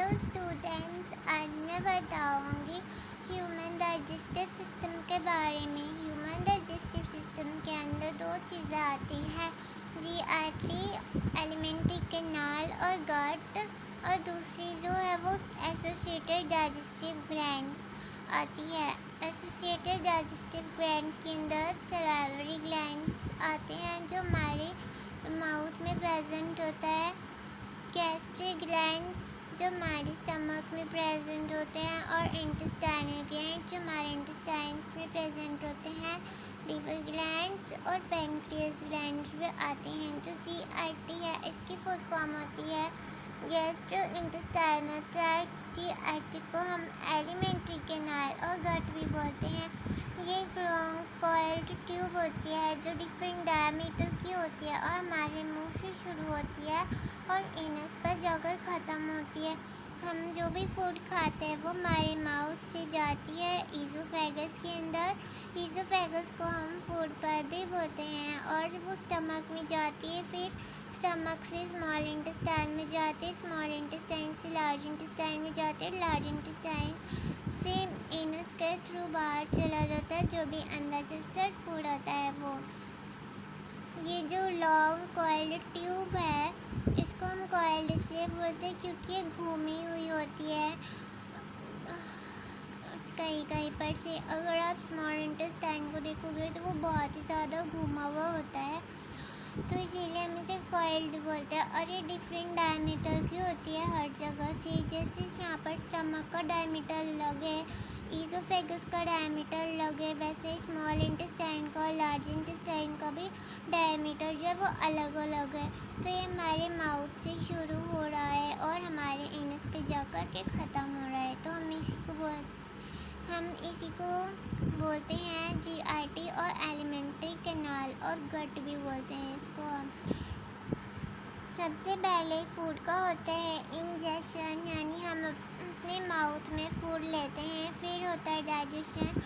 Hello students, आज मैं बताऊंगी ह्यूमन डाइजेस्टिव सिस्टम के बारे में। ह्यूमन डाइजेस्टिव सिस्टम के अंदर दो चीज़ें आती हैं, जीआरटी एलिमेंट्री कैनाल और गट, और दूसरी जो है वो एसोसिएटेड डाइजेस्टिव ग्लैंड्स आती है। एसोसिएटेड डाइजेस्टिव ग्लैंड्स के अंदर सलाइवरी ग्लैंड्स आते हैं जो हमारे माउथ में प्रेजेंट होता है। गैस्ट्रिक ग्लैंड्स जो हमारे स्टमक में प्रेजेंट होते हैं, और इंटेस्टाइनल ग्लैंड्स जो हमारे इंटेस्टाइन में प्रेजेंट होते हैं। लिवर ग्लैंड्स और पैंक्रियास ग्लैंड्स भी आते हैं। जो जीआईटी है इसकी फुल फॉर्म होती है गैस्ट्रो इंटेस्टाइनल ट्रैक्ट। जीआईटी को हम एलिमेंट्री कैनाल और गट भी बोलते हैं। ये एक लॉन्ग कॉइल्ड ट्यूब होती है जो डिफरेंट डायमीटर की होती है और हमारे मुंह से शुरू होती है और एनस पर जाकर ख़त्म होती है। हम जो भी फूड खाते हैं वो हमारे माउथ से जाती है ईज़ोफेगस के अंदर। ईज़ोफेगस को हम फूड पर भी बोलते हैं और वो स्टमक में जाती है, फिर स्टमक से स्मॉल इंटेस्टाइन में जाती है, स्मॉल इंटेस्टाइन से लार्ज इंटेस्टाइन में जाती है, लार्ज इंटेस्टाइन से एनस के थ्रू बाहर चला जाता है। जो भी अनडाइजेस्टेड फूड होता है वो, ये जो लॉन्ग कॉइल्ड ट्यूब है इसको हम कॉइल्ड इसलिए बोलते हैं क्योंकि ये घूमी हुई होती है कहीं कहीं पर से। अगर आप स्मॉल इंटेस्टाइन को देखोगे तो वो बहुत ही ज़्यादा घूमा हुआ होता है, तो इसीलिए हम इसे कॉइल्ड बोलते हैं। और ये डिफरेंट डायमीटर की होती है हर जगह से। जैसे यहाँ पर स्टमक का डायमीटर अलग है, ईज़ोफेगस का डायमीटर अलग है, वैसे स्मॉल इंटेस्टाइन का और लार्ज इंटेस्टाइन का भी डायमीटर जो है वो अलग अलग है। तो ये हमारे माउथ से शुरू हो रहा है और हमारे एनस पे जाकर के ख़त्म हो रहा है। तो हम इसी को बोलते हैं जीआईटी और एलिमेंट्री कैनाल, और गट भी बोलते हैं इसको। सबसे पहले फूड का होता है इंजेशन, यानी हम अपने माउथ में फूड लेते हैं। फिर होता है डाइजेशन,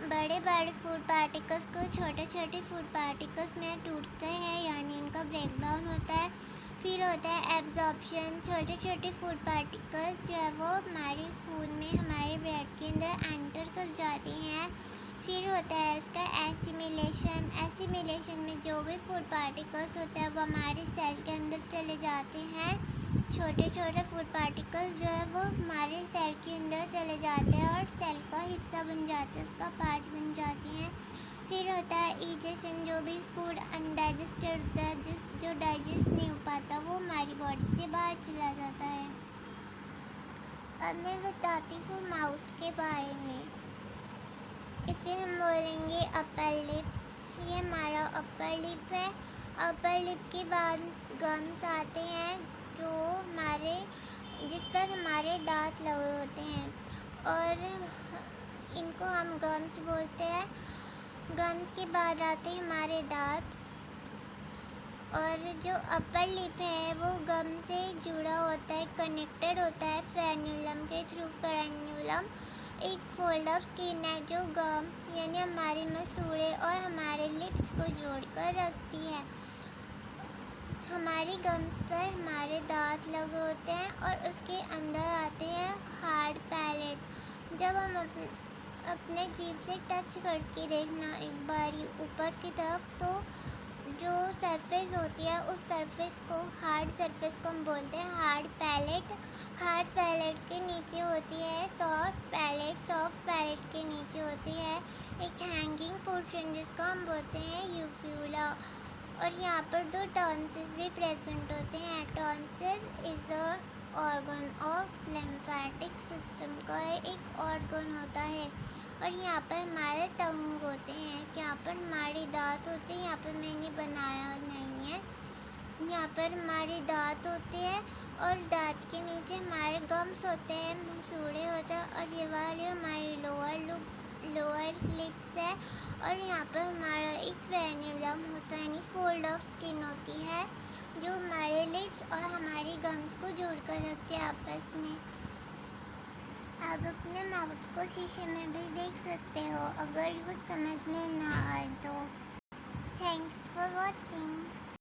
बड़े बड़े फूड पार्टिकल्स को छोटे छोटे फूड पार्टिकल्स में टूटते हैं, यानी उनका ब्रेकडाउन होता है। फिर होता है एब्जॉर्प्शन, छोटे छोटे फूड पार्टिकल्स जो है वो हमारे खून में हमारे ब्लड के अंदर एंटर कर जाती हैं। फिर होता है उसका एसिमिलेशन। एसिमिलेशन में जो भी फूड पार्टिकल्स होते हैं वो हमारे सेल के अंदर चले जाते हैं। छोटे छोटे फूड पार्टिकल्स जो है वो हमारे सेल के अंदर चले जाते हैं और सेल का हिस्सा बन जाते हैं, उसका पार्ट बन जाती हैं। फिर होता है इजेशन, जो भी फूड अनडाइजेस्टेड होता है जो डाइजेस्ट नहीं हो पाता वो हमारी बॉडी से बाहर चला जाता है। अब मैं बताती हूँ माउथ के बारे में। इसे हम बोलेंगे अपर लिप। ये हमारा अपर लिप है। अपर लिप के बाद गम्स आते हैं जिस पर हमारे दांत लगे होते हैं, और इनको हम गम्स बोलते हैं। गम्स के बाद आते हैं हमारे दांत, और जो अपर लिप है वो गम से जुड़ा होता है, कनेक्टेड होता है फ्रेन्यूलम के थ्रू। फ्रेन्यूलम एक फोल्ड ऑफ स्किन है जो गम यानी हमारे मसूड़े और हमारे लिप्स को जोड़कर रखती है। हमारी गम्स पर हमारे दांत लगे होते हैं और उसके अंदर आते हैं हार्ड पैलेट। जब हम अपने जीभ से टच करके देखना एक बार ऊपर की तरफ, तो जो सरफेस होती है उस सरफेस को, हार्ड सरफेस को हम बोलते हैं हार्ड पैलेट। हार्ड पैलेट के नीचे होती है सॉफ्ट पैलेट। सॉफ्ट पैलेट के नीचे होती है एक हैंगिंग पोर्शन जिसको हम बोलते हैं यूफ्यूला, और यहाँ पर दो टॉन्सिल्स भी प्रेजेंट होते हैं। Tonsils is a organ of lymphatic system का एक ऑर्गन होता है। और यहाँ पर हमारे टंग होते हैं, यहाँ पर हमारे दांत होते हैं। यहाँ पर मैंने बनाया नहीं है, यहाँ पर हमारे दांत होते हैं और दांत के नीचे हमारे गम्स होते हैं, मसूड़े होते हैं, और ये वाले हमारी लोअर लिप्स है। और यहाँ पर हमारा एक फ्रेन्यूलम होता है, यानी फोल्ड ऑफ स्किन होती है जो हमारे लिप्स और हमारी गम्स को जोड़कर रखते हैं आपस में। आप अपने माउथ को शीशे में भी देख सकते हो अगर कुछ समझ में ना आए तो। Thanks for watching.